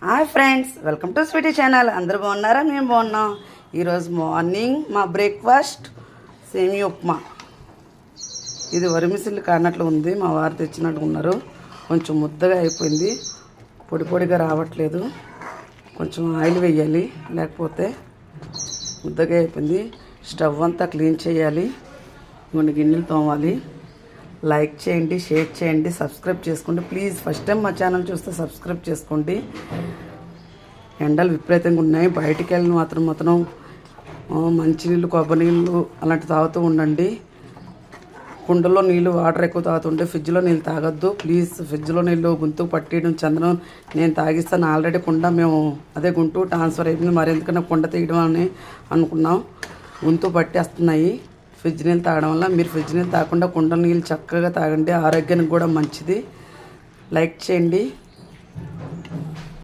Hi friends, welcome to Sweety channel. అందరూ బాగున్నారా? మేము బాగున్నాం. ఈరోజు మార్నింగ్ మా బ్రేక్ఫాస్ట్ సేమియా ఉప్మా. ఇది వరిమిసిల్లు కానట్లు ఉంది, మా వారు తెచ్చినట్టు ఉన్నారు. కొంచెం ముద్దగా అయిపోయింది, పొడి పొడిగా రావట్లేదు. కొంచెం ఆయిల్ వేయాలి, లేకపోతే ముద్దగా అయిపోయింది. స్టవ్ అంతా క్లీన్ చేయాలి, కొన్ని గిన్నెలు తోమాలి. లైక్ చేయండి, షేర్ చేయండి, సబ్స్క్రైబ్ చేసుకోండి ప్లీజ్. ఫస్ట్ టైం మా ఛానల్ చూస్తే సబ్స్క్రైబ్ చేసుకోండి. ఎండలు విపరీతంగా ఉన్నాయి, బయటికి వెళ్ళిన మాత్రం మంచినీళ్ళు, కొబ్బరి నీళ్ళు అలాంటివి తాగుతూ ఉండండి. కుండలో నీళ్ళు, వాటర్ ఎక్కువ తాగుతుంటే ఫ్రిడ్జ్లో నీళ్ళు తాగొద్దు ప్లీజ్. ఫ్రిడ్జ్లో నీళ్ళు గొంతుకు పట్టేయడం చందనం నేను తాగిస్తాను. ఆల్రెడీ కుండ మేము అదే గుంటూరు ట్రాన్స్ఫర్ అయిపోయింది, మరి ఎందుకన్నా కుండ తీయడం అని అనుకున్నాం. గొంతు పట్టేస్తున్నాయి ఫ్రిడ్జ్ నీళ్ళు తాగడం వల్ల. మీరు ఫ్రిడ్జ్ నీళ్ళు తాగకుండా కుండ నీళ్ళు చక్కగా తాగండి, ఆరోగ్యానికి కూడా మంచిది. లైక్ చేయండి.